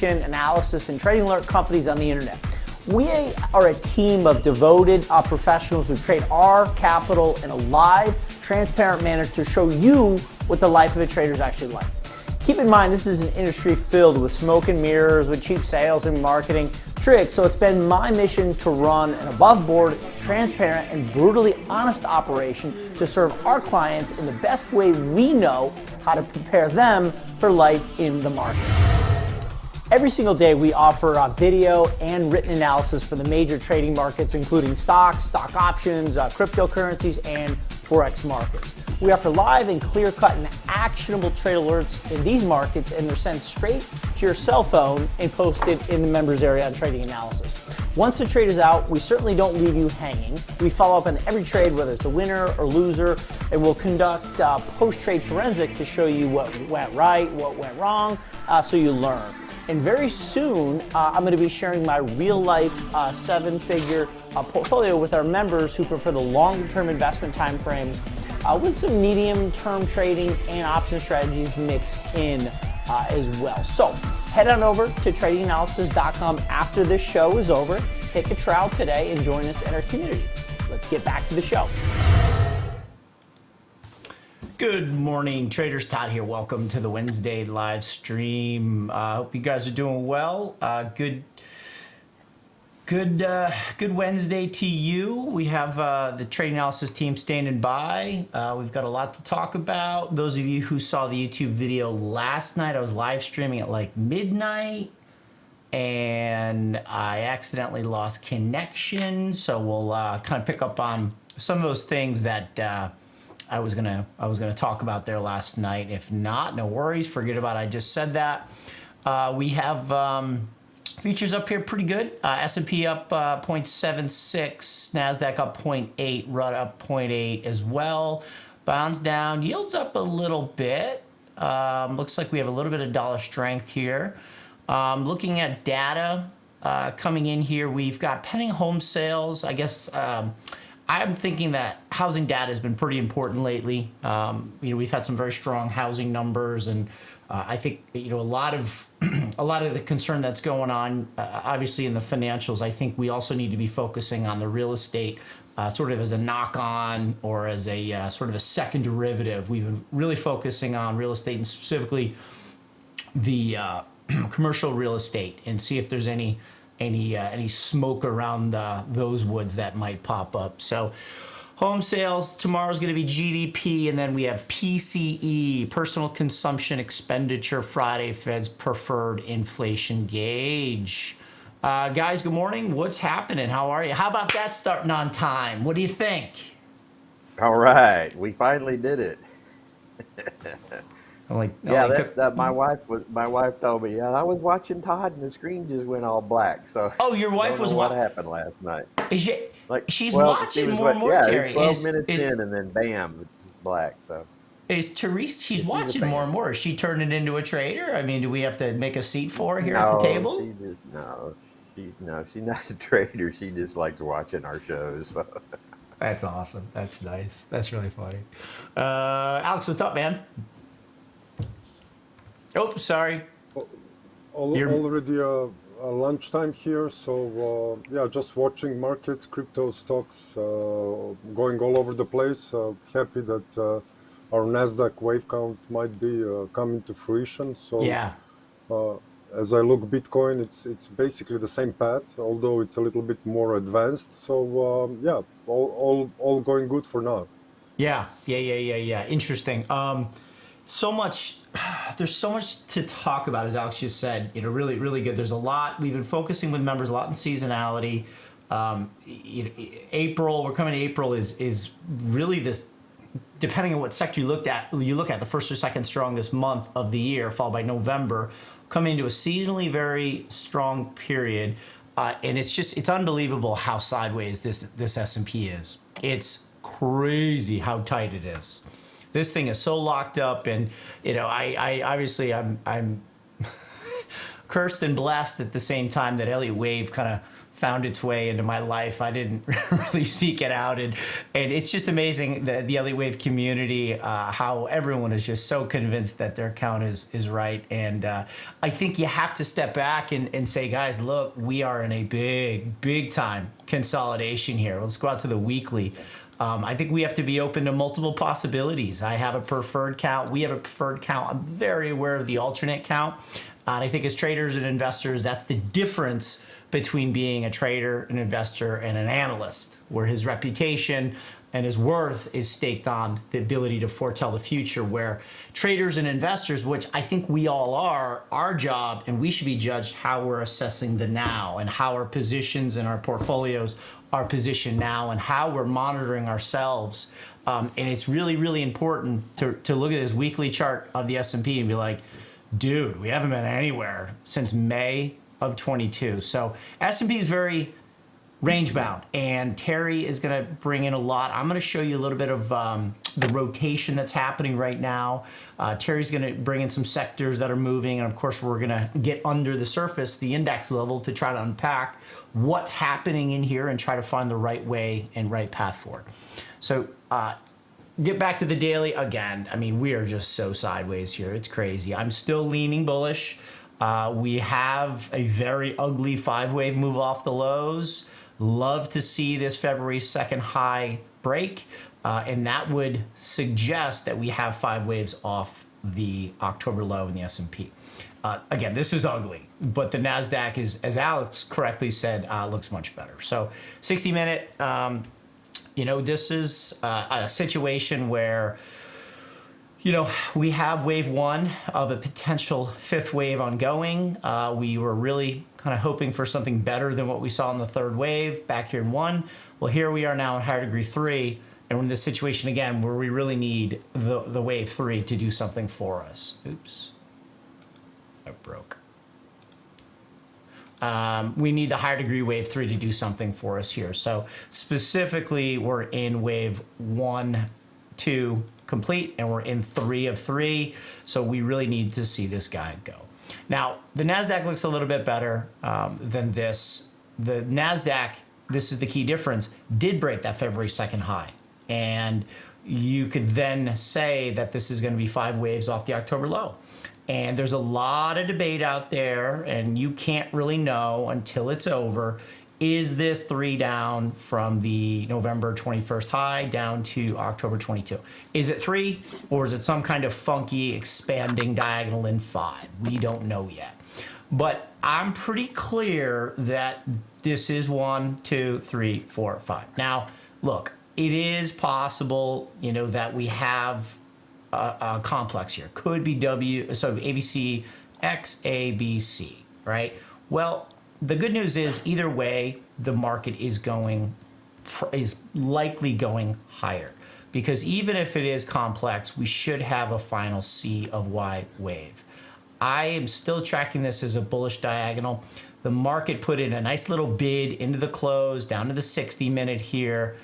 analysis and trading alert companies on the internet. We are a team of devoted professionals who trade our capital in a live, transparent manner to show you what the life of a trader is actually like. Keep in mind, this is an industry filled with smoke and mirrors, with cheap sales and marketing tricks, so it's been my mission to run an above-board, transparent, and brutally honest operation to serve our clients in the best way we know how to prepare them for life in the markets. Every single day we offer video and written analysis for the major trading markets, including stocks, stock options, cryptocurrencies, and Forex markets. We offer live and clear-cut and actionable trade alerts in these markets, and they're sent straight to your cell phone and posted in the members area on trading analysis. Once the trade is out, we certainly don't leave you hanging. We follow up on every trade, whether it's a winner or loser, and we'll conduct post-trade forensic to show you what went right, what went wrong, so you learn. And very soon, I'm going to be sharing my real-life seven-figure portfolio with our members who prefer the longer-term investment time frames with some medium-term trading and option strategies mixed in as well. So head on over to tradinganalysis.com after this show is over. Take a trial today and join us in our community. Let's get back to the show. Good morning, traders. Todd here. Welcome to the Wednesday live stream. Hope you guys are doing well. Good Wednesday to you. We have the trade analysis team standing by. We've got a lot to talk about. Those of you who saw the YouTube video last night, I was live streaming at like midnight, and I accidentally lost connection. So we'll kind of pick up on some of those things that I was gonna talk about there last night. If not, no worries. Forget about it. I just said that. We have futures up here pretty good. S&P up 0.76, NASDAQ up 0.8, RUT up 0.8 as well. Bonds down, yields up a little bit. Looks like we have a little bit of dollar strength here. Looking at data coming in here, we've got pending home sales. I guess I'm thinking that housing data has been pretty important lately. We've had some very strong housing numbers, and I think a lot of the concern that's going on, obviously in the financials. I think we also need to be focusing on the real estate, sort of as a knock-on or as a sort of a second derivative. We've been really focusing on real estate and specifically the commercial real estate, and see if there's any smoke around those woods that might pop up. So home sales tomorrow's going to be GDP, and then we have PCE, personal consumption expenditure Friday, Fed's preferred inflation gauge. Guys, good morning. What's happening? How are you? How about that starting on time? What do you think? All right, we finally did it. My wife told me, I was watching Todd and the screen just went all black. So your wife was what happened last night? She's watching more and more, Terry. 12 minutes in, and then bam, it's black. So is Therese? She's watching more and more. Is she turning into a trader? I mean, do we have to make a seat for her here at the table? She's not a trader. She just likes watching our shows. So. That's awesome. That's nice. That's really funny. Alex, what's up, man? Oh, sorry. Already lunchtime here, so just watching markets, crypto stocks going all over the place. Happy that our Nasdaq wave count might be coming to fruition. So yeah. As I look Bitcoin, it's basically the same path, although it's a little bit more advanced. So all going good for now. Yeah. Interesting. There's so much to talk about, as Alex just said. Really, really good. There's a lot. We've been focusing with members a lot in seasonality. April, we're coming to April is really this. Depending on what sector you look at the first or second strongest month of the year, followed by November, coming into a seasonally very strong period, and it's unbelievable how sideways this S&P is. It's crazy how tight it is. This thing is so locked up, and I obviously I'm cursed and blessed at the same time that Elliott Wave kind of found its way into my life. I didn't really seek it out, and it's just amazing the Elliott Wave community, how everyone is just so convinced that their account is right. And I think you have to step back and say, guys, look, we are in a big time consolidation here. Let's go out to the weekly. I think we have to be open to multiple possibilities. I have a preferred count. We have a preferred count. I'm very aware of the alternate count. And I think as traders and investors, that's the difference between being a trader, an investor, and an analyst, where his reputation and his worth is staked on the ability to foretell the future, where traders and investors, which I think we all are, our job, and we should be judged how we're assessing the now and how our positions and our portfolios are positioned now and how we're monitoring ourselves. And it's really important to look at this weekly chart of the S&P and be like, dude, we haven't been anywhere since May of 22. So S&P is very range bound, and Terry is going to bring in a lot. I'm going to show you a little bit of the rotation that's happening right now. Terry's going to bring in some sectors that are moving, and of course we're going to get under the surface, the index level, to try to unpack what's happening in here and try to find the right way and right path forward. So get back to the daily again. I mean, we are just so sideways here. It's crazy. I'm still leaning bullish. We have a very ugly 5-wave move off the lows. Love to see this February 2nd high break, and that would suggest that we have 5 waves off the October low in the S&P. Again, this is ugly, but the NASDAQ is, as Alex correctly said, looks much better. So 60-minute, you know, this is a situation where, you know, we have wave 1 of a potential 5th wave ongoing. We were really kind of hoping for something better than what we saw in the 3rd wave back here in 1. Well, here we are now in higher degree 3, and we're in this situation again where we really need the wave 3 to do something for us. Oops, that broke. We need the higher degree wave 3 to do something for us here. So specifically, we're in wave 1, 2 complete, and we're in 3 of 3. So we really need to see this guy go. Now, the NASDAQ looks a little bit better than this. The NASDAQ, this is the key difference, did break that February 2nd high. And you could then say that this is going to be 5 waves off the October low. And there's a lot of debate out there, and you can't really know until it's over. Is this 3 down from the November 21st high down to October 22? Is it 3, or is it some kind of funky expanding diagonal in 5? We don't know yet. But I'm pretty clear that this is 1, 2, 3, 4, 5. Now, look, it is possible, you know, that we have a complex here. Could be ABC, X, A, B, C, right? Well, the good news is either way, the market is likely going higher, because even if it is complex, we should have a final C of Y wave. I am still tracking this as a bullish diagonal. The market put in a nice little bid into the close down to the 60-minute here.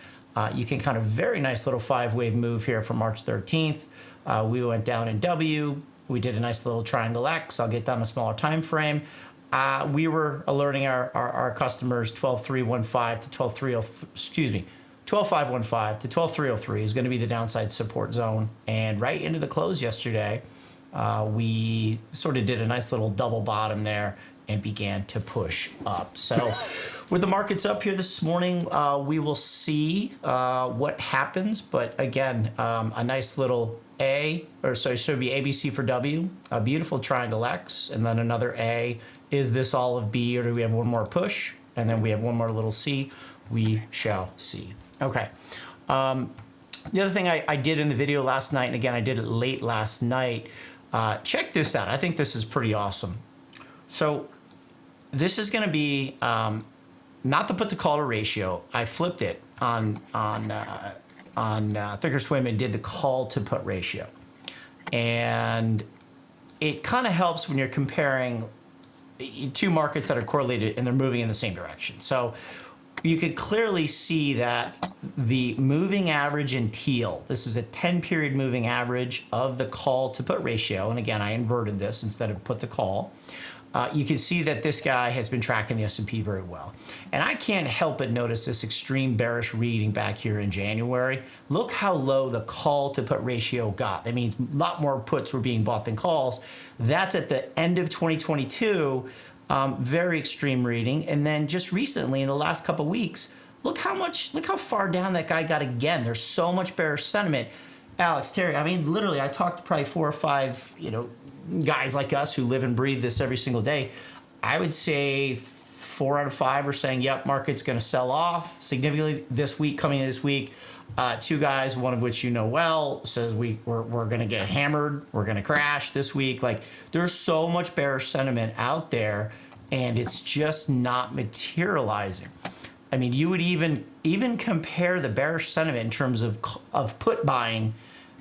You can kind of very nice little 5-wave move here from March 13th. We went down in W. We did a nice little triangle X. I'll get down a smaller time frame. We were alerting our customers 12.315 to 12.303, excuse me, 12.515 to 12.303 is going to be the downside support zone. And right into the close yesterday, we sort of did a nice little double bottom there and began to push up. So with the markets up here this morning, we will see what happens. But again, a nice little A, or sorry, should be ABC for W, a beautiful triangle X, and then another A. Is this all of B, or do we have one more push? And then we have one more little C. We shall see. Okay. The other thing I did in the video last night, and again, I did it late last night, check this out. I think this is pretty awesome. So this is going to be not the put to call to ratio. I flipped it on Thinkorswim and did the call to put ratio. And it kind of helps when you're comparing two markets that are correlated and they're moving in the same direction. So you could clearly see that the moving average in teal, this is a 10-period moving average of the call to put ratio. And again, I inverted this instead of put to call. you can see that this guy has been tracking the S&P very well. And I can't help but notice this extreme bearish reading back here in January. Look how low the call to put ratio got. That means a lot more puts were being bought than calls. That's at the end of 2022, very extreme reading. And then just recently, in the last couple of weeks, look how far down that guy got again. There's so much bearish sentiment. Alex, Terry, I mean, literally, I talked to probably 4 or 5, guys like us who live and breathe this every single day. I would say 4 out of 5 are saying, yep, market's going to sell off significantly this week, coming in this week. 2 guys, one of which you know well, says we're going to get hammered. We're going to crash this week. Like, there's so much bearish sentiment out there, and it's just not materializing. I mean, you would even compare the bearish sentiment in terms of put buying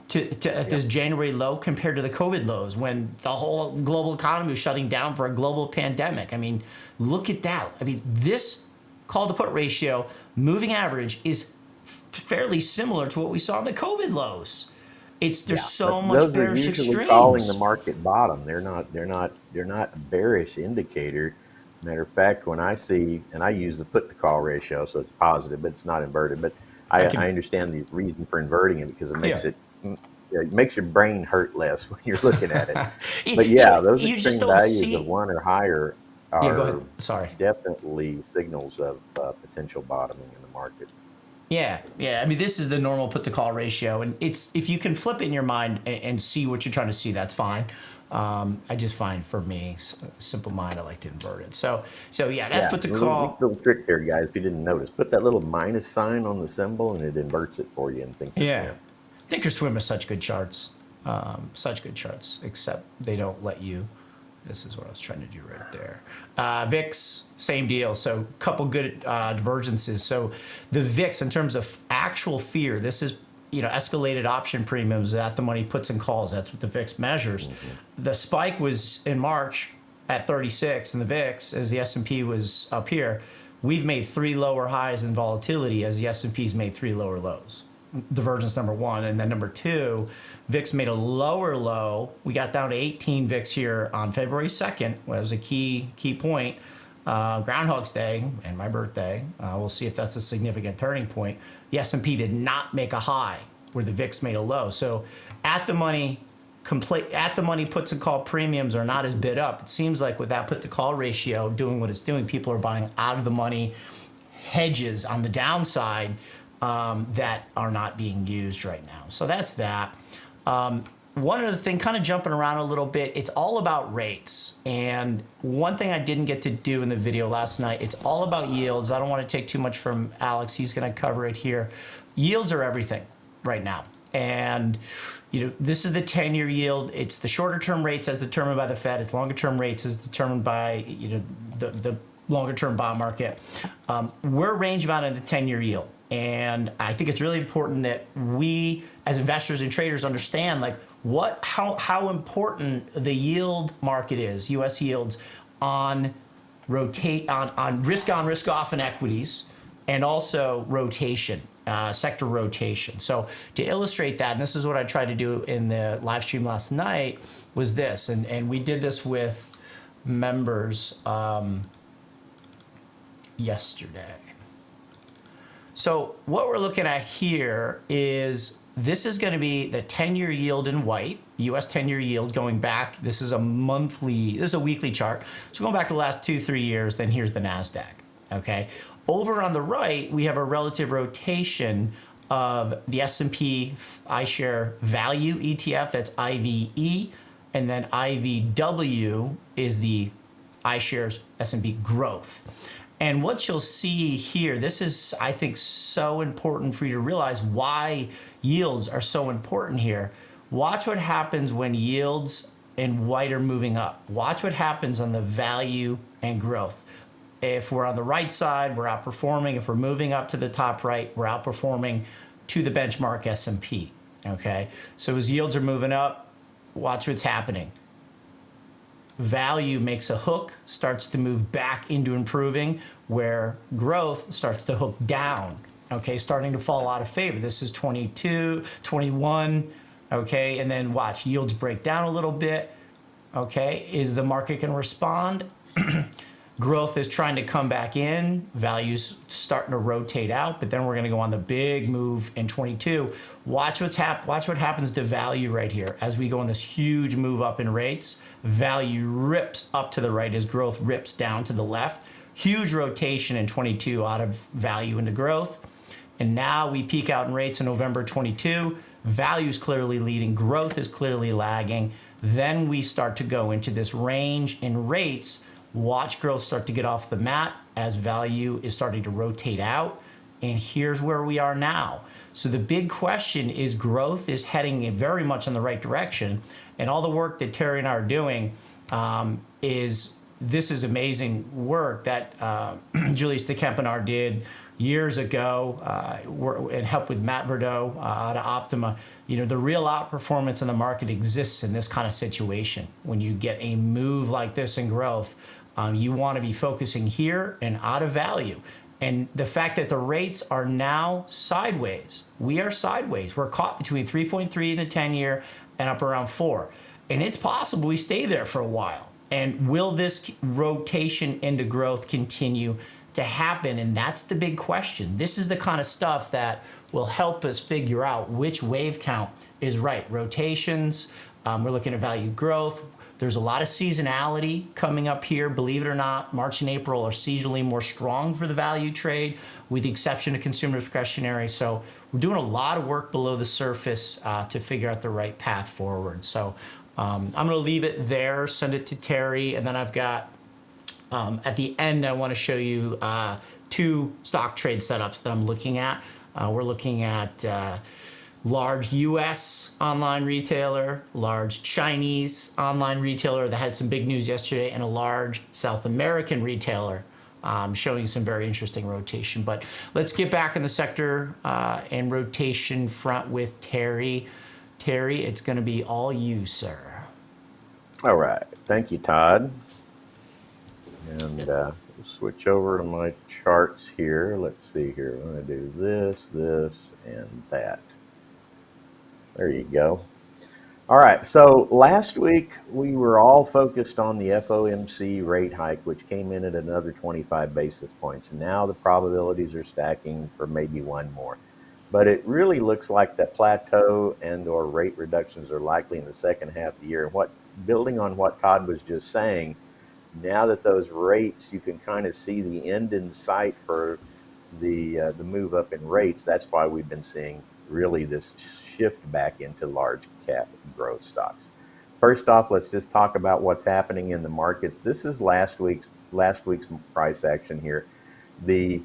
to at this January low compared to the COVID lows when the whole global economy was shutting down for a global pandemic. I mean, look at that. I mean, this call to put ratio moving average is fairly similar to what we saw in the COVID lows. There's so much bearish extremes. Those are usually calling the market bottom. They're not a bearish indicator. Matter of fact, when I see, and I use the put to call ratio, so it's positive, but it's not inverted. But I understand the reason for inverting it because it makes your brain hurt less when you're looking at it. But yeah, those extreme values of 1 or higher are definitely signals of potential bottoming in the market. Yeah. I mean, this is the normal put to call ratio, and if you can flip it in your mind and see what you're trying to see, that's fine. I just find, for me, simple mind, I like to invert it. So yeah, that's put to call. Little trick there, guys. If you didn't notice, put that little minus sign on the symbol, and it inverts it for you. And Thinkorswim has such good charts, except they don't let you. This is what I was trying to do right there. VIX, same deal. So a couple good divergences. So the VIX, in terms of actual fear, this is escalated option premiums at the money puts and calls. That's what the VIX measures. Mm-hmm. The spike was in March at 36 in the VIX as the S&P was up here. We've made 3 lower highs in volatility as the S&P's made 3 lower lows. Divergence number 1. And then number 2, VIX made a lower low. We got down to 18 VIX here on February 2nd. Was a key point. Groundhog's Day and my birthday. We'll see if that's a significant turning point. The S&P did not make a high where the VIX made a low. So at the money puts and call premiums are not as bid up. It seems like with that put to call ratio doing what it's doing, people are buying out of the money hedges on the downside that are not being used right now. So that's that. One other thing, kind of jumping around a little bit, it's all about rates. And one thing I didn't get to do in the video last night, it's all about yields. I don't want to take too much from Alex. He's going to cover it here. Yields are everything right now. And this is the 10-year yield. It's the shorter term rates as determined by the Fed. It's longer term rates as determined by the longer term bond market. We're range bound in the 10-year yield. And I think it's really important that we, as investors and traders, understand how important the yield market is, U.S. yields on risk on, risk off in equities, and also rotation, sector rotation. So to illustrate that, and this is what I tried to do in the live stream last night, was this, and we did this with members yesterday. So what we're looking at here is this is going to be the 10-year yield in white, U.S. 10-year yield going back. This is a weekly chart. So going back to the last 2-3 years, then here's the NASDAQ, okay? Over on the right, we have a relative rotation of the S&P iShare Value ETF, that's IVE, and then IVW is the iShares S&P Growth. And what you'll see here, this is, I think, so important for you to realize why yields are so important here. Watch what happens when yields in white are moving up. Watch what happens on the value and growth. If we're on the right side, we're outperforming. If we're moving up to the top right, we're outperforming to the benchmark S&P, okay? So as yields are moving up, watch what's happening. Value makes a hook, starts to move back into improving, where growth starts to hook down, okay, starting to fall out of favor. This is 22, 21, okay, and then watch, yields break down a little bit, Okay, is the market going to respond? Growth is trying to come back in, values starting to rotate out, but then we're going to go on the big move in 22. Watch what happens to value right here. As we go on this huge move up in rates, value rips up to the right as growth rips down to the left. Huge rotation in 22 out of value into growth. And now we peak out in rates in November 22. Value is clearly leading, growth is clearly lagging. Then we start to go into this range in rates. Watch growth start to get off the mat as value is starting to rotate out. And here's where we are now. So the big question is growth is heading very much in the right direction. And all the work that Terry and I are doing this is amazing work that Julius DeKempenaar did years ago and helped with Matt Verdeau out of Optima. You know, the real outperformance in the market exists in this kind of situation. When you get a move like this in growth, you want to be focusing here and out of value. And the fact that the rates are now sideways, we are sideways. We're caught between 3.3 in the 10-year and up around 4. And it's possible we stay there for a while. And will this rotation into growth continue to happen? And that's the big question. This is the kind of stuff that will help us figure out which wave count is right. Rotations, we're looking at value growth. There's a lot of seasonality coming up here. Believe it or not, March and April are seasonally more strong for the value trade, with the exception of consumer discretionary. So we're doing a lot of work below the surface to figure out the right path forward. So I'm going to leave it there, send it to Terry, and then I've got, at the end, I want to show you 2 stock trade setups that I'm looking at. We're looking at large US online retailer, large Chinese online retailer that had some big news yesterday, and a large South American retailer showing some very interesting rotation. But let's get back in the sector and rotation front with Terry. Terry, it's going to be all you, sir. All right. Thank you, Todd. And switch over to my charts here. Let's see here. I'm going to do this, this, and that. There you go. All right. So last week we were all focused on the FOMC rate hike, which came in at another 25 basis points. And now the probabilities are stacking for maybe one more. But it really looks like that plateau and or rate reductions are likely in the second half of the year. And building on what Todd was just saying, now that those rates, you can kind of see the end in sight for the move up in rates. That's why we've been seeing really this shift back into large cap growth stocks. First off, let's just talk about what's happening in the markets. This is last week's price action here. The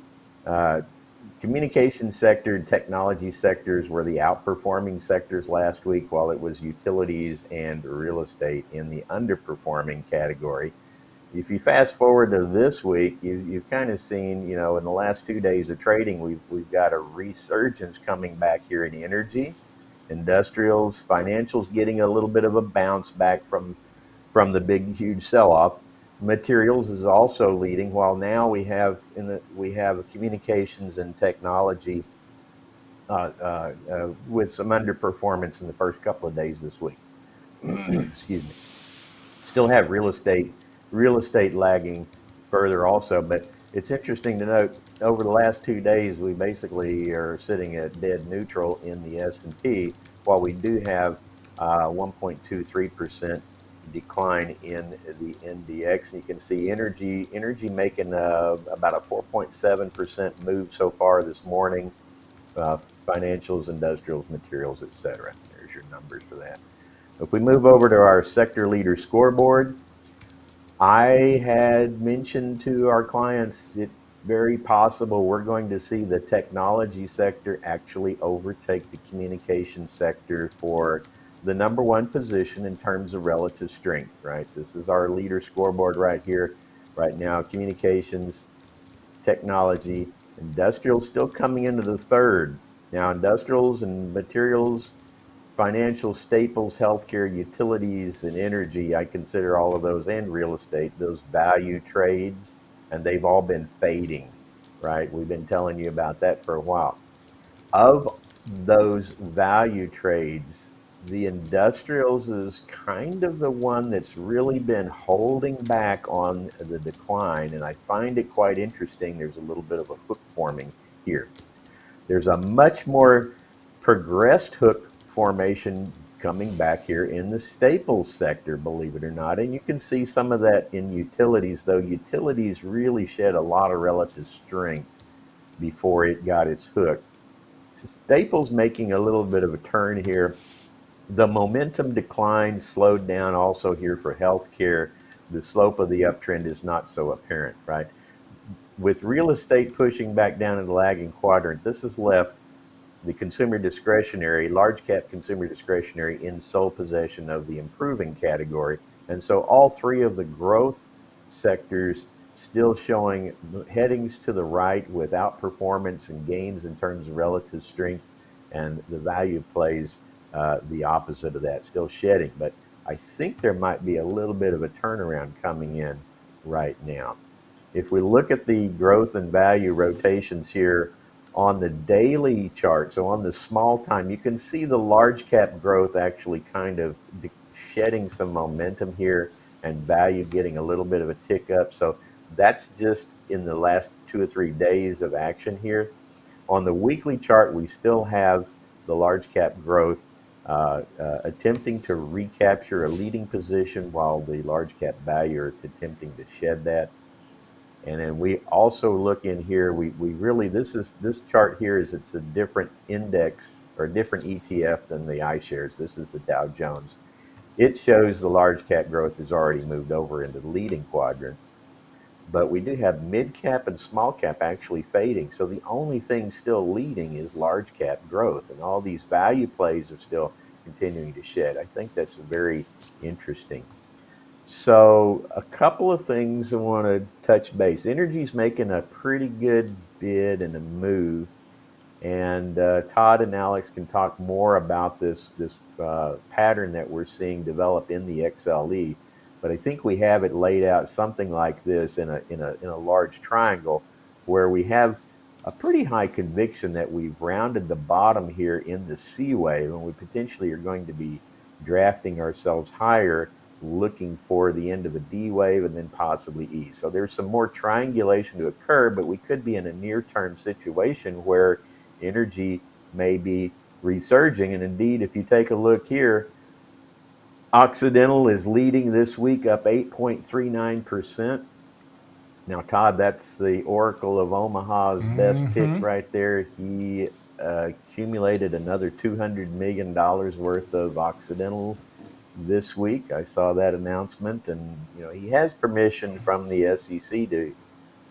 communication sector, technology sectors were the outperforming sectors last week, while it was utilities and real estate in the underperforming category. If you fast forward to this week, you've kind of seen, you know, in the last 2 days of trading, we've got a resurgence coming back here in energy, industrials, financials getting a little bit of a bounce back from the big, huge sell-off. Materials is also leading, while now we have communications and technology with some underperformance in the first couple of days this week. Excuse me. Still have real estate lagging further also, but it's interesting to note over the last 2 days we basically are sitting at dead neutral in the S&P, while we do have 1.23% decline in the NDX. And you can see energy making about a 4.7% move so far this morning. Financials, industrials, materials, etc. There's your numbers for that. If we move over to our sector leader scoreboard, I had mentioned to our clients it's very possible we're going to see the technology sector actually overtake the communication sector for the #1 position in terms of relative strength, right? This is our leader scoreboard right here, right now. Communications, technology, industrials still coming into the third. Now, industrials and materials, financial staples, healthcare, utilities, and energy, I consider all of those, and real estate, those value trades, and they've all been fading, right? We've been telling you about that for a while. Of those value trades, the industrials is kind of the one that's really been holding back on the decline, and I find it quite interesting. There's a little bit of a hook forming here. There's a much more progressed hook formation coming back here in the staples sector, believe it or not. And you can see some of that in utilities, though utilities really shed a lot of relative strength before it got its hook. So staples making a little bit of a turn here. The momentum decline slowed down also here for healthcare. The slope of the uptrend is not so apparent, right? With real estate pushing back down in the lagging quadrant, this has left the consumer discretionary, large cap consumer discretionary, in sole possession of the improving category. And so all three of the growth sectors still showing headings to the right with outperformance and gains in terms of relative strength, and the value plays the opposite of that, still shedding. But I think there might be a little bit of a turnaround coming in right now. If we look at the growth and value rotations here on the daily chart, so on the small time, you can see the large cap growth actually kind of shedding some momentum here, and value getting a little bit of a tick up. So that's just in the last 2 or 3 days of action here. On the weekly chart, we still have the large cap growth attempting to recapture a leading position, while the large cap value are attempting to shed that. And then we also look in here, we really, this chart here is, it's a different index or a different ETF than the iShares. This is the Dow Jones. It shows the large cap growth has already moved over into the leading quadrant. But we do have mid cap and small cap actually fading. So the only thing still leading is large cap growth, and all these value plays are still continuing to shed. I think that's very interesting. So a couple of things I want to touch base. Energy's making a pretty good bid and a move, and Todd and Alex can talk more about this pattern that we're seeing develop in the XLE. But I think we have it laid out something like this in a large triangle, where we have a pretty high conviction that we've rounded the bottom here in the C wave, and we potentially are going to be drafting ourselves higher, looking for the end of a D wave and then possibly E. So there's some more triangulation to occur, but we could be in a near-term situation where energy may be resurging. And indeed, if you take a look here, Occidental is leading this week, up 8.39%. Now, Todd, that's the Oracle of Omaha's best pick right there. He accumulated another $200 million worth of Occidental this week. I saw that announcement, and he has permission from the SEC to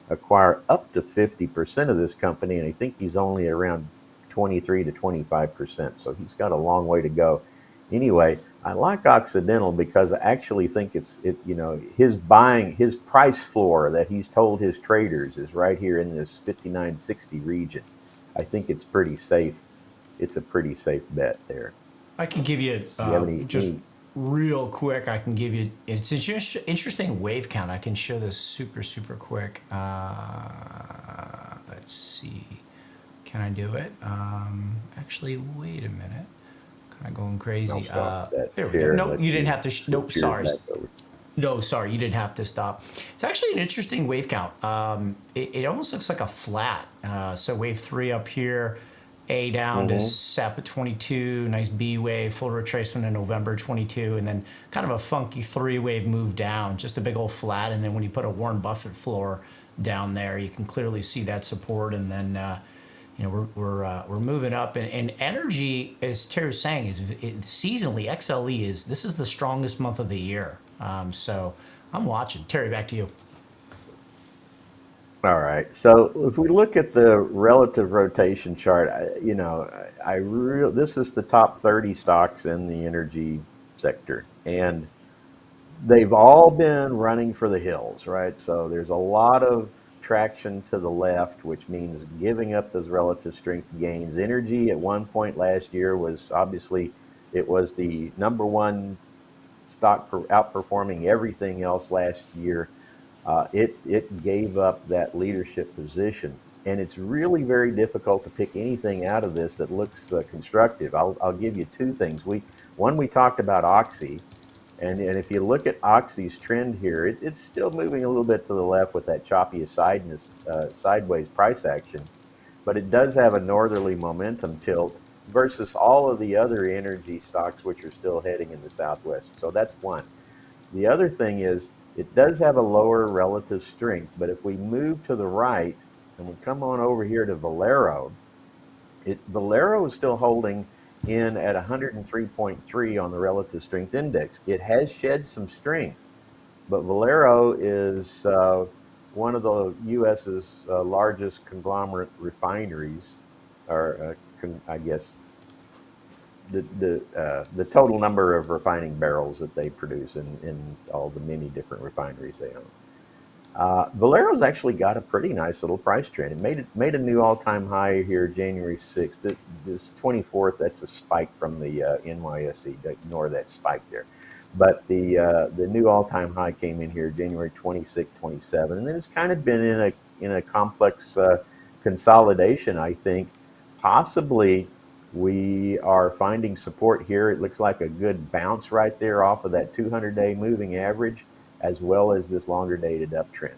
acquire up to 50% of this company, and I think he's only around 23 to 25%, so he's got a long way to go. Anyway, I like Occidental because I actually think his price floor that he's told his traders is right here in this 59.60 region. I think it's pretty safe. It's a pretty safe bet there. I can give you, real quick, I can give you, it's an interesting wave count. I can show this super quick. Let's see. Can I do it? Actually, wait a minute. Kind of going crazy. There we go. No, you didn't have to. Nope, sorry. No, sorry, you didn't have to stop. It's actually an interesting wave count. It almost looks like a flat. So wave 3 up here, A down to SAP at 22, nice B wave, full retracement in November 22, and then kind of a funky 3-wave move down, just a big old flat. And then when you put a Warren Buffett floor down there, you can clearly see that support. And then we're moving up, and energy, as Terry was saying, is seasonally XLE this is the strongest month of the year. So I'm watching. Terry, back to you. All right. So if we look at the relative rotation chart, this is the top 30 stocks in the energy sector, and they've all been running for the hills, right? So there's a lot of traction to the left, which means giving up those relative strength gains. Energy at one point last year was obviously, it was the number one stock outperforming everything else last year. It gave up that leadership position. and it's really very difficult to pick anything out of this that looks constructive. I'll give you two things. One, we talked about Oxy, and if you look at Oxy's trend here, it's still moving a little bit to the left with that choppy sideways price action, but it does have a northerly momentum tilt versus all of the other energy stocks which are still heading in the southwest. So that's one. The other thing is it does have a lower relative strength, but if we move to the right and we come on over here to Valero, Valero is still holding in at 103.3 on the relative strength index. It has shed some strength, but Valero is one of the U.S.'s largest conglomerate refineries, or I guess the total number of refining barrels that they produce in all the many different refineries they own. Valero's actually got a pretty nice little price trend. It made a new all-time high here January 6th. This 24th, that's a spike from the NYSE. Ignore that spike there. But the new all-time high came in here January 26, 27, and then it's kind of been in a complex consolidation, I think. Possibly we are finding support here. It looks like a good bounce right there off of that 200-day moving average, as well as this longer dated uptrend.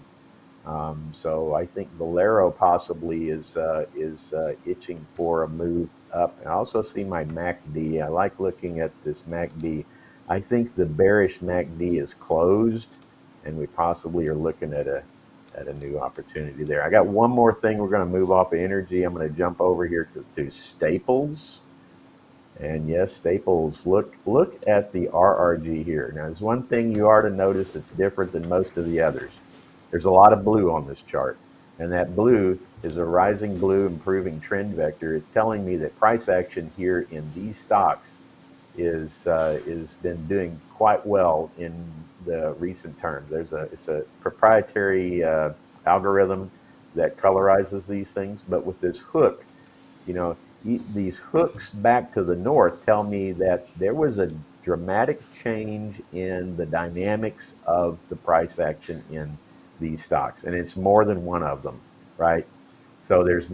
So I think Valero possibly is itching for a move up. I also see my MACD. I like looking at this MACD. I think the bearish MACD is closed, and we possibly are looking at a new opportunity there. I got one more thing. We're going to move off of energy. I'm going to jump over here to Staples. And yes, Staples, look at the RRG here. Now, there's one thing you are to notice that's different than most of the others. There's a lot of blue on this chart, and that blue is a rising blue improving trend vector. It's telling me that price action here in these stocks is been doing quite well in the recent terms. It's a proprietary algorithm that colorizes these things, but with this hook, you know, these hooks back to the north tell me that there was a dramatic change in the dynamics of the price action in these stocks, and it's more than one of them, right? So there's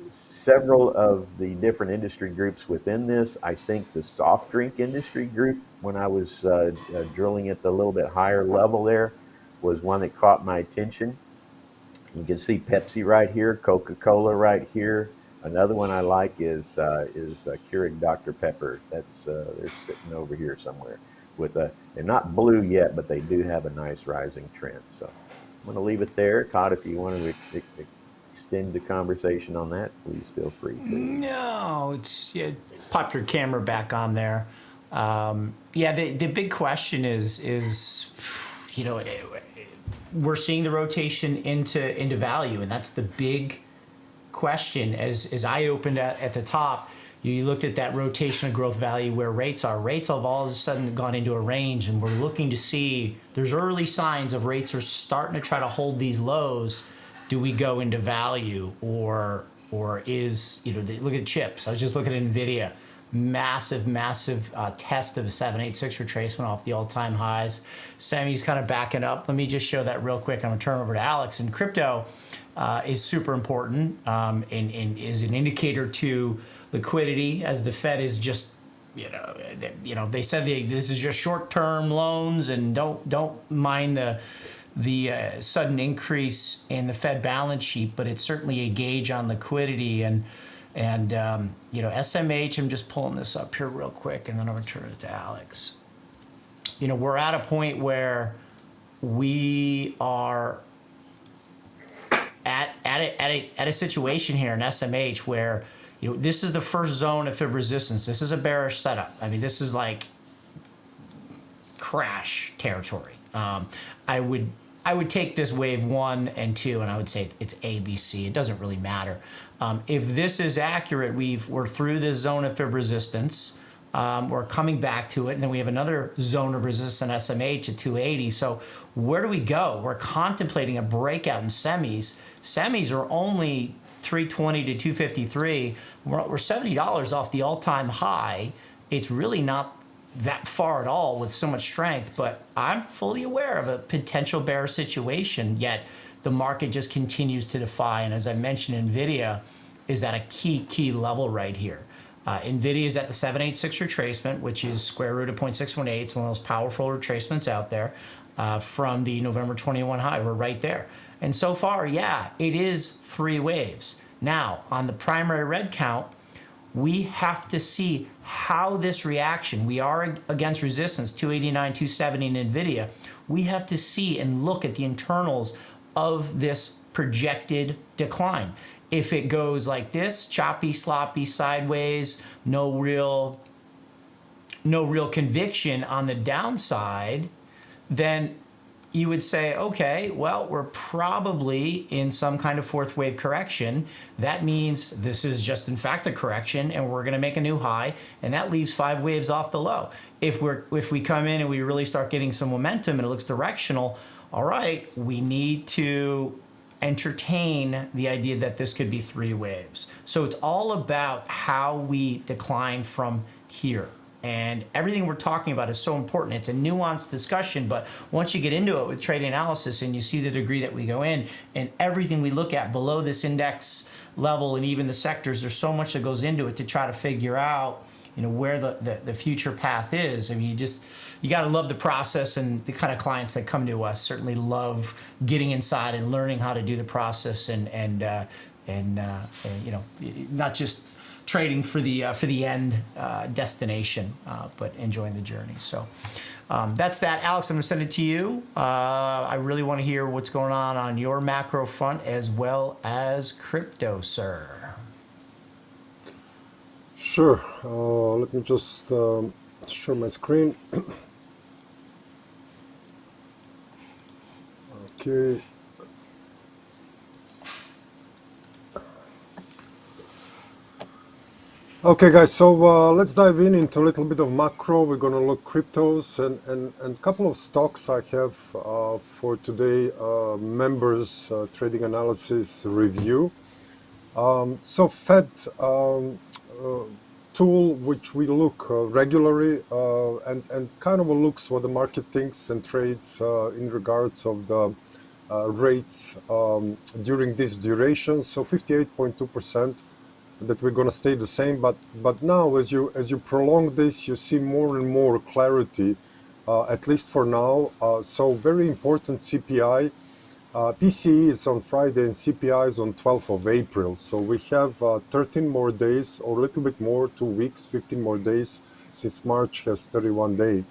several of the different industry groups within this. I think the soft drink industry group, when I was drilling at the little bit higher level there, was one that caught my attention. You can see Pepsi right here, Coca-Cola right here. Another one I like is Keurig Dr. Pepper. That's they're sitting over here somewhere with they're not blue yet, but they do have a nice rising trend. So I'm going to leave it there. Todd, if you want to extend the conversation on that, please feel free to. No, pop your camera back on there. Yeah, the big question is you know, we're seeing the rotation into value, and that's the big question. As I opened at the top, you looked at that rotation of growth value where rates are. Rates have all of a sudden gone into a range, and we're looking to see, there's early signs of rates are starting to try to hold these lows. Do we go into value, or is, you know, look at chips. I was just looking at NVIDIA. Massive test of a 786 retracement off the all-time highs. Semi's kind of backing up. Let me just show that real quick. I'm going to turn over to Alex. And crypto is super important and is an indicator to liquidity, as the Fed is just, you know, they said this is just short-term loans, and don't mind the sudden increase in the Fed balance sheet, but it's certainly a gauge on liquidity. And you know, SMH, I'm just pulling this up here real quick, and then I'm going to turn it to Alex. You know, we're at a point where we are at a situation here in SMH where, you know, this is the first zone of fib resistance. This is a bearish setup. I mean, this is like crash territory. I would take this wave 1 and 2, and I would say it's ABC. It doesn't really matter. If this is accurate, we're through this zone of fib resistance. We're coming back to it, and then we have another zone of resistance SMH at 280. So where do we go? We're contemplating a breakout in semis. Semis are only 320 to 253. We're $70 off the all-time high. It's really not that far at all with so much strength, but I'm fully aware of a potential bear situation, yet the market just continues to defy. And as I mentioned, NVIDIA is at a key level right here. NVIDIA is at the 786 retracement, which is square root of 0.618. It's one of those powerful retracements out there from the November 21 high. We're right there. And so far, yeah, it is 3 waves. Now, on the primary red count, we have to see how this reaction, we are against resistance, 289, 270 in NVIDIA. We have to see and look at the internals of this projected decline. If it goes like this, choppy, sloppy, sideways, no real conviction on the downside, then you would say, okay, well, we're probably in some kind of 4th wave correction. That means this is just in fact a correction and we're gonna make a new high, and that leaves 5 waves off the low. If we come in and we really start getting some momentum and it looks directional, all right, we need to entertain the idea that this could be 3 waves. So it's all about how we decline from here. And everything we're talking about is so important. It's a nuanced discussion, but once you get into it with trade analysis and you see the degree that we go in and everything we look at below this index level and even the sectors, there's so much that goes into it to try to figure out, you know, where the future path is. I mean, you got to love the process, and the kind of clients that come to us certainly love getting inside and learning how to do the process and you know, not just trading for the end destination, but enjoying the journey. So that's that. Alex, I'm going to send it to you. I really want to hear what's going on your macro front as well as crypto, sir. Sure. Let me just share my screen. Okay. Okay, guys, so let's dive into a little bit of macro. We're going to look cryptos and a couple of stocks I have for today, members trading analysis review. So Fed tool, which we look regularly and kind of looks what the market thinks and trades in regards of the rates during this duration. So 58.2%. That we're going to stay the same, but now as you prolong this, you see more and more clarity, at least for now. So very important CPI. PCE is on Friday and CPI is on 12th of April. So we have 13 more days, or a little bit more, 2 weeks, 15 more days, since March has 31 days.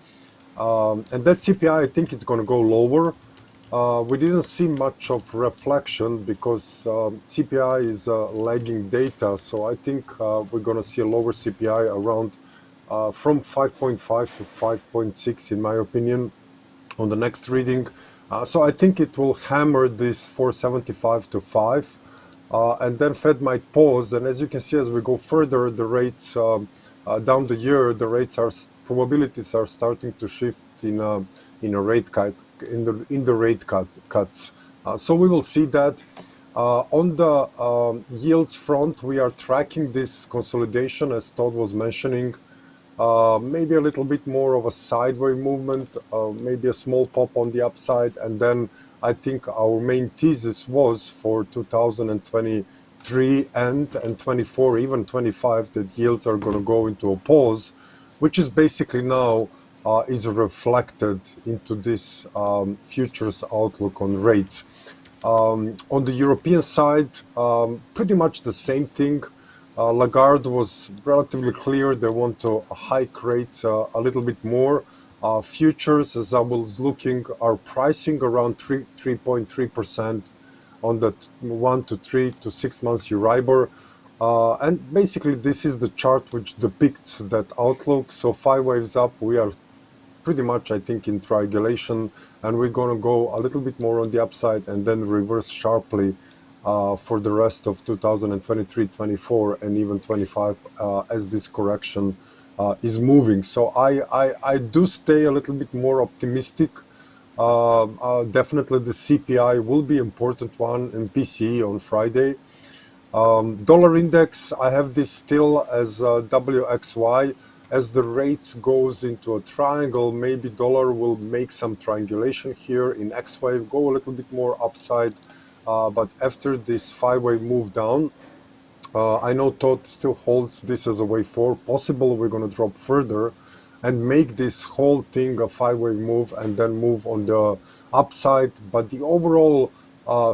And that CPI, I think it's going to go lower. We didn't see much of reflection because CPI is lagging data, so I think we're going to see a lower CPI around from 5.5 to 5.6 in my opinion on the next reading. So I think it will hammer this 475 to 5 and then Fed might pause, and as you can see as we go further, the rates down the year, the rates probabilities are starting to shift in a rate cut, in the rate cuts. So we will see that. On the yields front, we are tracking this consolidation, as Todd was mentioning. Maybe a little bit more of a sideways movement, maybe a small pop on the upside, and then I think our main thesis was for 2023 and 24, even 25, that yields are going to go into a pause, which is basically now is reflected into this futures outlook on rates. On the European side, pretty much the same thing. Lagarde was relatively clear they want to hike rates a little bit more. Futures, as I was looking, are pricing around 3.3% on the 1 to 3 to 6 months Euribor. And basically this is the chart which depicts that outlook. So 5 waves up, we are pretty much, I think, in triangulation, and we're going to go a little bit more on the upside and then reverse sharply for the rest of 2023, 24, and even 25 as this correction is moving. So I do stay a little bit more optimistic. Definitely the CPI will be an important one, and PCE on Friday. Dollar index, I have this still as WXY. as the rates goes into a triangle, maybe dollar will make some triangulation here in X wave, go a little bit more upside. But after this 5-wave move down, I know Todd still holds this as a wave 4. Possible we're going to drop further and make this whole thing a 5-wave move and then move on the upside. But the overall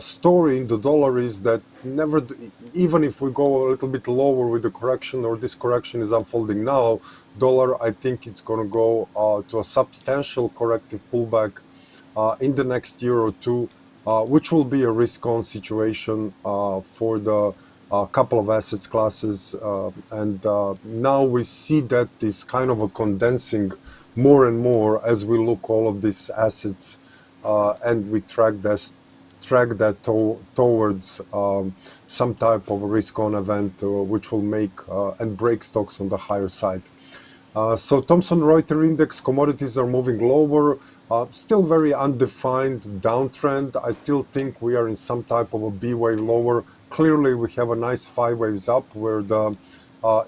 story in the dollar is that never, even if we go a little bit lower with the correction, or this correction is unfolding now, dollar, I think it's going to go to a substantial corrective pullback in the next year or two, which will be a risk-on situation for the couple of assets classes. And now we see that is kind of a condensing more and more as we look all of these assets and we track that towards some type of risk-on event which will make and break stocks on the higher side. So Thomson Reuters index commodities are moving lower, still very undefined downtrend. I still think we are in some type of a B wave lower. Clearly we have a nice 5 waves up where the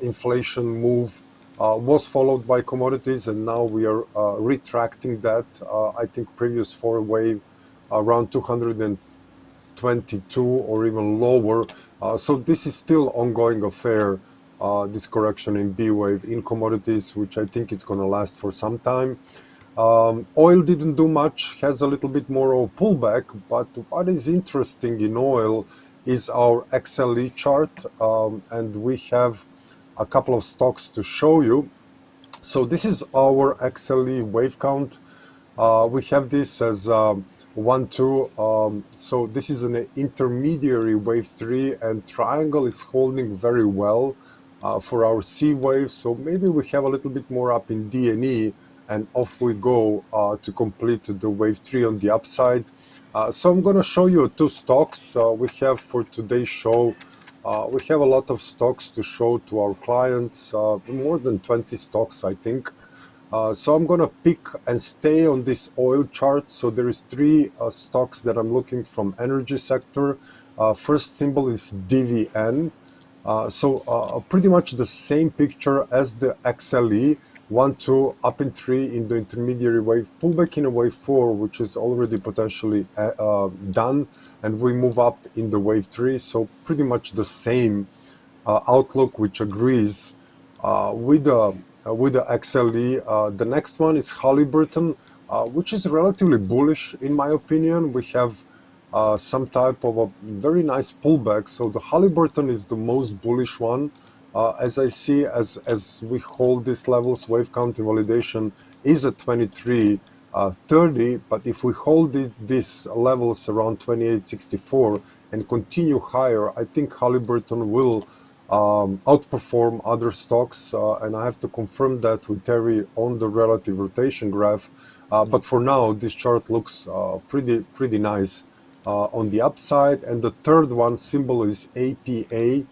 inflation move was followed by commodities, and now we are retracting that. I think previous 4 wave around 222 or even lower. So this is still ongoing affair. This correction in B wave in commodities, which I think it's going to last for some time. Oil didn't do much, has a little bit more of a pullback, but what is interesting in oil is our XLE chart, and we have a couple of stocks to show you. So this is our XLE wave count. We have this as 1, 2. So this is an intermediary wave 3, and triangle is holding very well for our C wave. So maybe we have a little bit more up in D&E, and off we go to complete the wave 3 on the upside. So I'm going to show you 2 stocks we have for today's show. We have a lot of stocks to show to our clients, more than 20 stocks, I think. So I'm going to pick and stay on this oil chart. So there is 3 stocks that I'm looking from energy sector. First symbol is DVN. So pretty much the same picture as the XLE. 1, 2, up in 3 in the intermediary wave, pullback in a wave 4, which is already potentially done, and we move up in the wave 3. So pretty much the same outlook, which agrees with the XLE. The next one is Halliburton, which is relatively bullish in my opinion. We have some type of a very nice pullback. So the Halliburton is the most bullish one. As I see, as we hold these levels, wave count invalidation is at 23.30, but if we hold these levels around 28.64 and continue higher, I think Halliburton will outperform other stocks, and I have to confirm that with Terry on the relative rotation graph. But for now, this chart looks pretty nice on the upside. And the third one symbol is APA.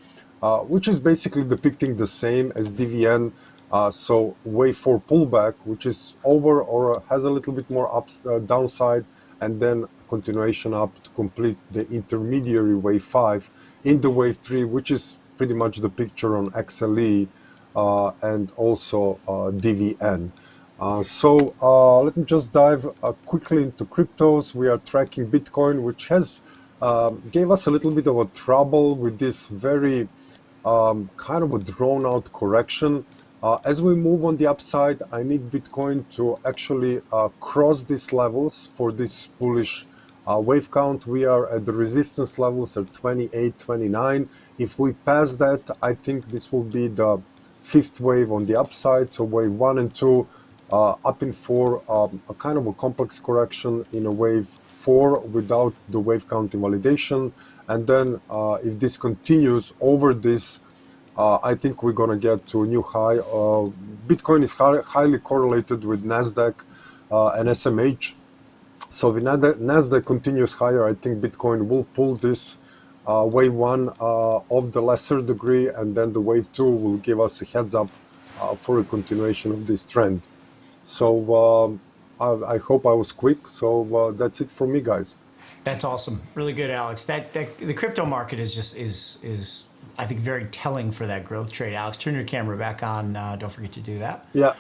Which is basically depicting the same as DVN. So wave 4 pullback, which is over or has a little bit more downside, and then continuation up to complete the intermediary wave 5 in the wave 3, which is pretty much the picture on XLE and also DVN. So let me just dive quickly into cryptos. We are tracking Bitcoin, which has gave us a little bit of a trouble with this very kind of a drawn-out correction. As we move on the upside, I need Bitcoin to actually cross these levels for this bullish wave count. We are at the resistance levels at 28, 29. If we pass that, I think this will be the 5th wave on the upside. So wave 1 and 2 up in 4, a kind of a complex correction in a wave 4 without the wave count invalidation. And then if this continues over this, I think we're going to get to a new high. Bitcoin is highly correlated with NASDAQ and SMH. So if NASDAQ continues higher, I think Bitcoin will pull this wave 1 of the lesser degree, and then the wave 2 will give us a heads up for a continuation of this trend. So I hope I was quick. So that's it for me, guys. That's awesome. Really good, Alex. The crypto market is just is I think, very telling for that growth trade. Alex, turn your camera back on. Don't forget to do that. Yeah.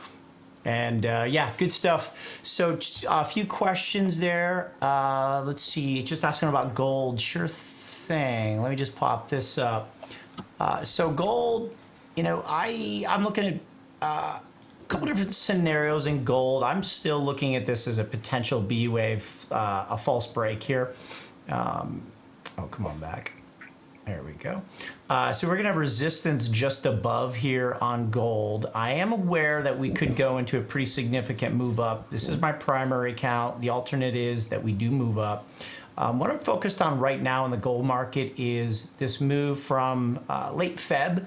And yeah, good stuff. So a few questions there. Let's see, just asking about gold. Sure thing. Let me just pop this up. So gold, you know, I'm looking at a couple different scenarios in gold. I'm still looking at this as a potential B wave, a false break here. Oh, come on back. There we go. So we're gonna have resistance just above here on gold. I am aware that we could go into a pretty significant move up. This is my primary account. The alternate is that we do move up. What I'm focused on right now in the gold market is this move from late Feb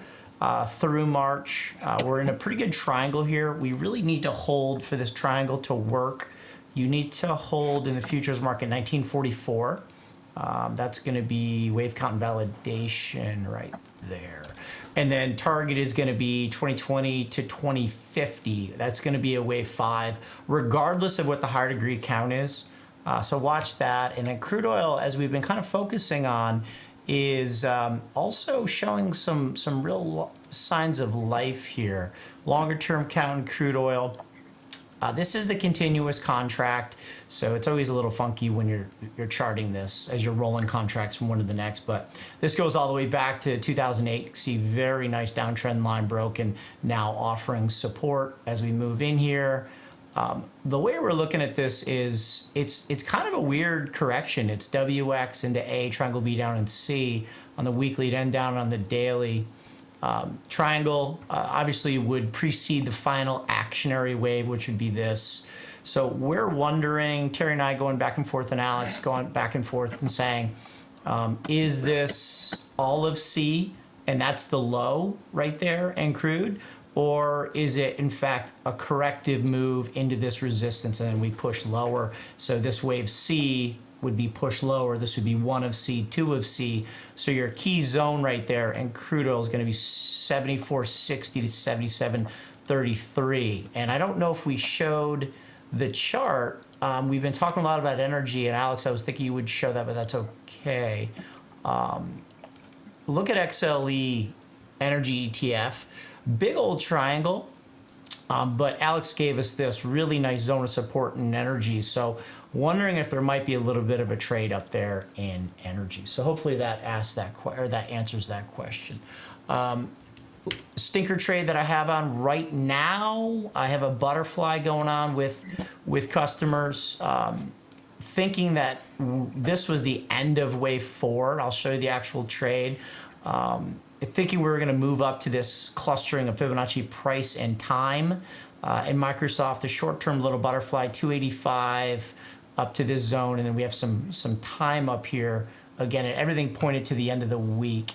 through March. We're in a pretty good triangle here. We really need to hold for this triangle to work. You need to hold in the futures market 1944. That's going to be wave count and validation right there. And then target is going to be 2020 to 2050. That's going to be a wave 5, regardless of what the higher degree count is. So watch that. And then crude oil, as we've been kind of focusing on, is also showing some real signs of life here. Longer term count in crude oil. This is the continuous contract, so it's always a little funky when you're charting this as you're rolling contracts from one to the next. But this goes all the way back to 2008. You can see very nice downtrend line broken, now offering support as we move in here. The way we're looking at this is it's kind of a weird correction. It's WX into A, triangle B down in C on the weekly, then down on the daily. Triangle obviously would precede the final actionary wave, which would be this. So we're wondering, Terry and I going back and forth, and Alex going back and forth and saying, is this all of C and that's the low right there in crude? Or is it in fact a corrective move into this resistance and then we push lower? So this wave C would be pushed lower. This would be 1 of C, 2 of C. So your key zone right there in crude oil is going to be 74.60 to 77.33. And I don't know if we showed the chart. We've been talking a lot about energy, and Alex, I was thinking you would show that, but that's okay. Look at XLE energy ETF. Big old triangle. But Alex gave us this really nice zone of support in energy. So wondering if there might be a little bit of a trade up there in energy. So hopefully that answers that question. Stinker trade that I have on right now, I have a butterfly going on with customers, thinking that this was the end of wave 4. I'll show you the actual trade. Thinking we were going to move up to this clustering of Fibonacci price and time in Microsoft, a short-term little butterfly, 285 up to this zone, and then we have some time up here again, and everything pointed to the end of the week.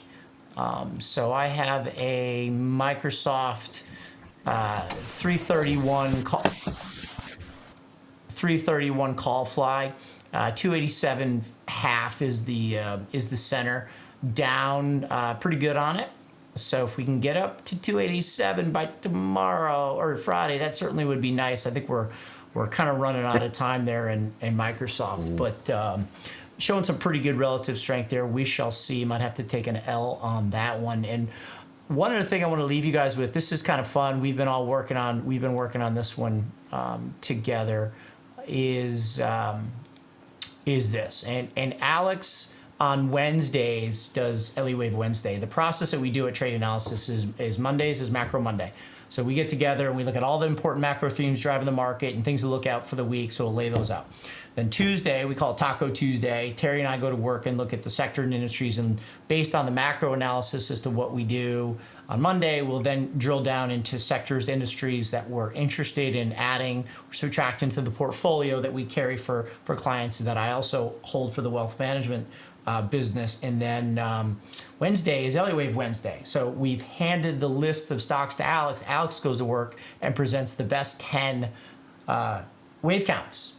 So I have a Microsoft 331 call fly, 287.5 is the center. Down pretty good on it. So if we can get up to 287 by tomorrow or Friday, that certainly would be nice. I think we're kind of running out of time there in Microsoft, but showing some pretty good relative strength there. We shall see. Might have to take an L on that one. And one other thing I want to leave you guys with, this is kind of fun. We've been working on this one together, is this. And Alex on Wednesdays does Elliott Wave Wednesday. The process that we do at Trade Analysis is Mondays is Macro Monday. So we get together and we look at all the important macro themes driving the market and things to look out for the week, so we'll lay those out. Then Tuesday, we call it Taco Tuesday. Terry and I go to work and look at the sector and industries, and based on the macro analysis as to what we do on Monday, we'll then drill down into sectors, industries that we're interested in adding or subtracting to the portfolio that we carry for clients and that I also hold for the wealth management business. And then Wednesday is Elliott Wave Wednesday. So we've handed the list of stocks to Alex. Alex goes to work and presents the best 10 wave counts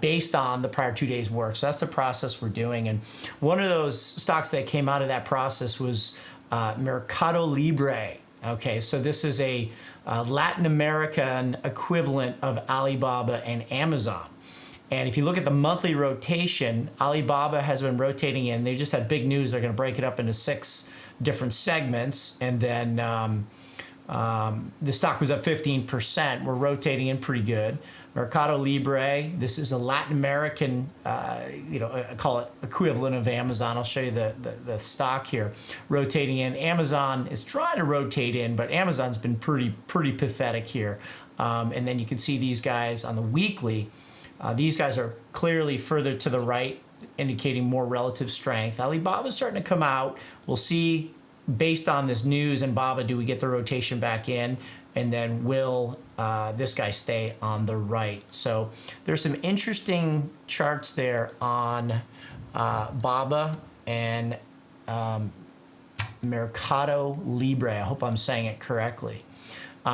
based on the prior 2 days' work. So that's the process we're doing. And one of those stocks that came out of that process was Mercado Libre. Okay, so this is a Latin American equivalent of Alibaba and Amazon. And if you look at the monthly rotation, Alibaba has been rotating in. They just had big news. They're going to break it up into 6 different segments. And then the stock was up 15%. We're rotating in pretty good. Mercado Libre, this is a Latin American, I call it equivalent of Amazon. I'll show you the stock here. Rotating in. Amazon is trying to rotate in, but Amazon's been pretty pathetic here. And then you can see these guys on the weekly. These guys are clearly further to the right, indicating more relative strength. Alibaba's starting to come out. We'll see, based on this news and Baba, do we get the rotation back in? And then will this guy stay on the right? So there's some interesting charts there on Baba and Mercado Libre. I hope I'm saying it correctly.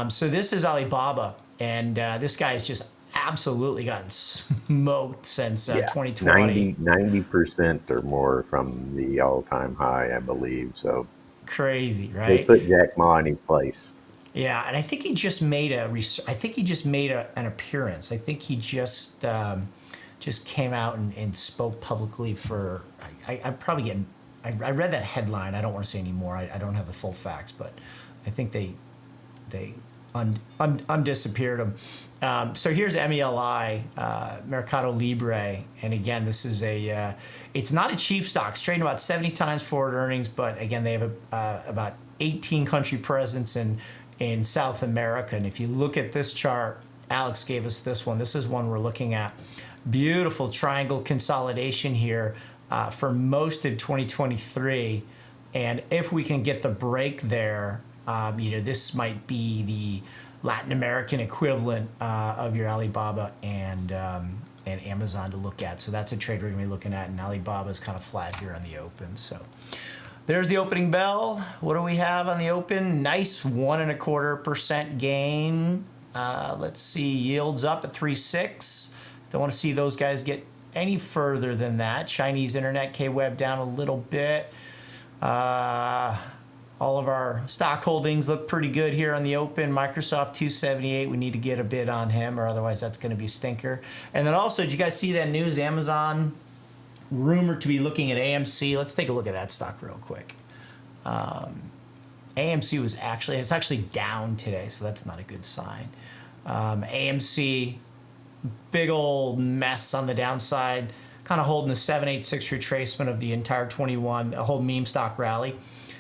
So this is Alibaba, and this guy has just absolutely gotten smoked since 2020. 90% or more from the all-time high, I believe. So crazy, right? They put Jack Ma in his place. Yeah, and I think he just made an appearance. I think he just came out and spoke publicly for. I'm probably getting. I read that headline. I don't want to say any more. I don't have the full facts, but I think they undisappeared him. So here's MELI, Mercado Libre, and again, this is it's not a cheap stock. It's trading about 70 times forward earnings, but again, they have about 18 country presence in South America. And if you look at this chart, Alex gave us this one. This is one we're looking at. Beautiful triangle consolidation here for most of 2023. And if we can get the break there, this might be the Latin American equivalent of your Alibaba and Amazon to look at. So that's a trade we're going to be looking at. And Alibaba's kind of flat here on the open. So there's the opening bell. What do we have on the open? Nice 1.25% gain. Let's see, yields up at 3.6. Don't want to see those guys get any further than that. Chinese internet, K-Web down a little bit. All of our stock holdings look pretty good here on the open. Microsoft 278, we need to get a bid on him, or otherwise that's going to be a stinker. And then also, did you guys see that news? Amazon rumored to be looking at AMC. Let's take a look at that stock real quick. AMC was it's actually down today, so that's not a good sign. AMC, big old mess on the downside, kind of holding the 786 retracement of the entire 21, a whole meme stock rally.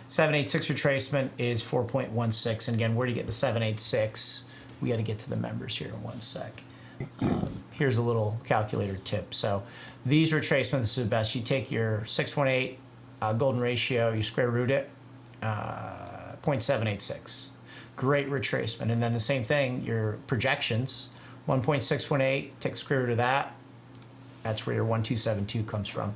786 retracement is 4.16. And again, where do you get the 786? We got to get to the members here in one sec. Here's a little calculator tip. So these retracements, this is the best. You take your 618 golden ratio, you square root it, 0.786. Great retracement. And then the same thing, your projections, 1.618, take the square root of that. That's where your 1272 comes from.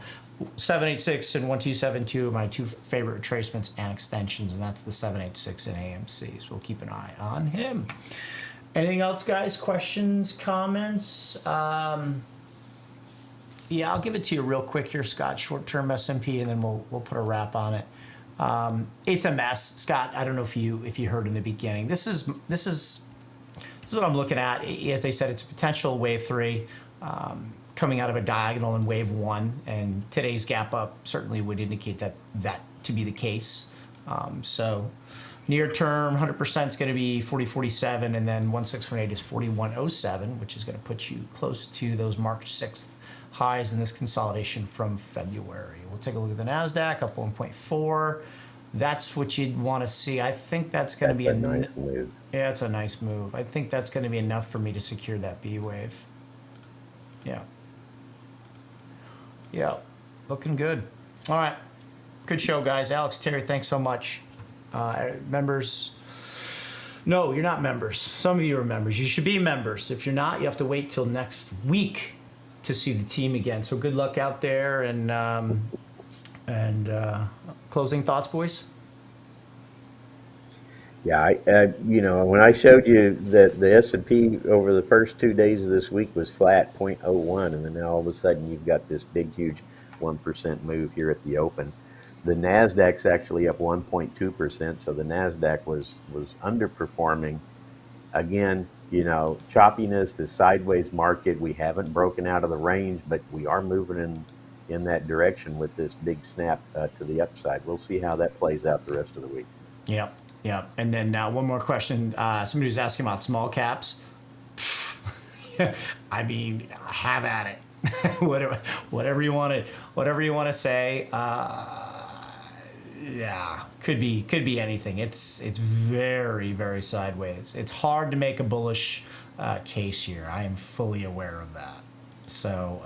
786 and 1272 are my two favorite retracements and extensions, and that's the 786 and AMC. So we'll keep an eye on him. Anything else, guys? Questions, comments? Yeah, I'll give it to you real quick here, Scott. Short-term S&P, and then we'll put a wrap on it. It's a mess, Scott. I don't know if you heard in the beginning. This is what I'm looking at. As I said, it's a potential wave 3. Coming out of a diagonal in wave 1, and today's gap up certainly would indicate that to be the case. So near term, 100% is going to be 40.47, and then 1618 is 41.07, which is going to put you close to those March 6th highs in this consolidation from February. We'll take a look at the NASDAQ, up 1.4. That's what you'd want to see. I think that's going to be a nice move. Yeah, it's a nice move. I think that's going to be enough for me to secure that B wave. Yeah. Yeah, looking good. All right, good show, guys. Alex, Terry, thanks so much. Members, no, you're not members. Some of you are members. You should be members. If you're not, you have to wait till next week to see the team again. So good luck out there, and closing thoughts, boys. Yeah, when I showed you that the S&P over the first 2 days of this week was flat 0.01, and then all of a sudden you've got this big, huge 1% move here at the open. The NASDAQ's actually up 1.2%, so the NASDAQ was underperforming. Again, choppiness, the sideways market. We haven't broken out of the range, but we are moving in that direction with this big snap to the upside. We'll see how that plays out the rest of the week. Yep, yep. And then one more question. Somebody was asking about small caps. I mean, have at it. whatever you want to say. Yeah, could be anything. It's very, very sideways. It's hard to make a bullish case here. I am fully aware of that. So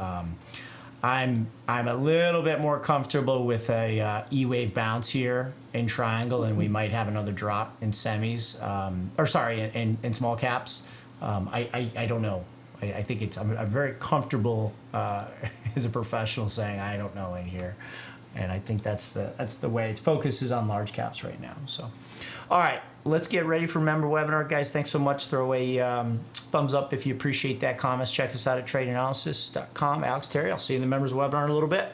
I'm a little bit more comfortable with a E-wave bounce here in triangle, and we might have another drop in semis, in small caps. I don't know. I think I'm very comfortable as a professional saying I don't know in here, and I think that's the way its focus is on large caps right now. So, all right, let's get ready for member webinar, guys. Thanks so much. Throw a thumbs up if you appreciate that. Comments. Check us out at tradeanalysis.com. Alex Terry. I'll see you in the members webinar in a little bit.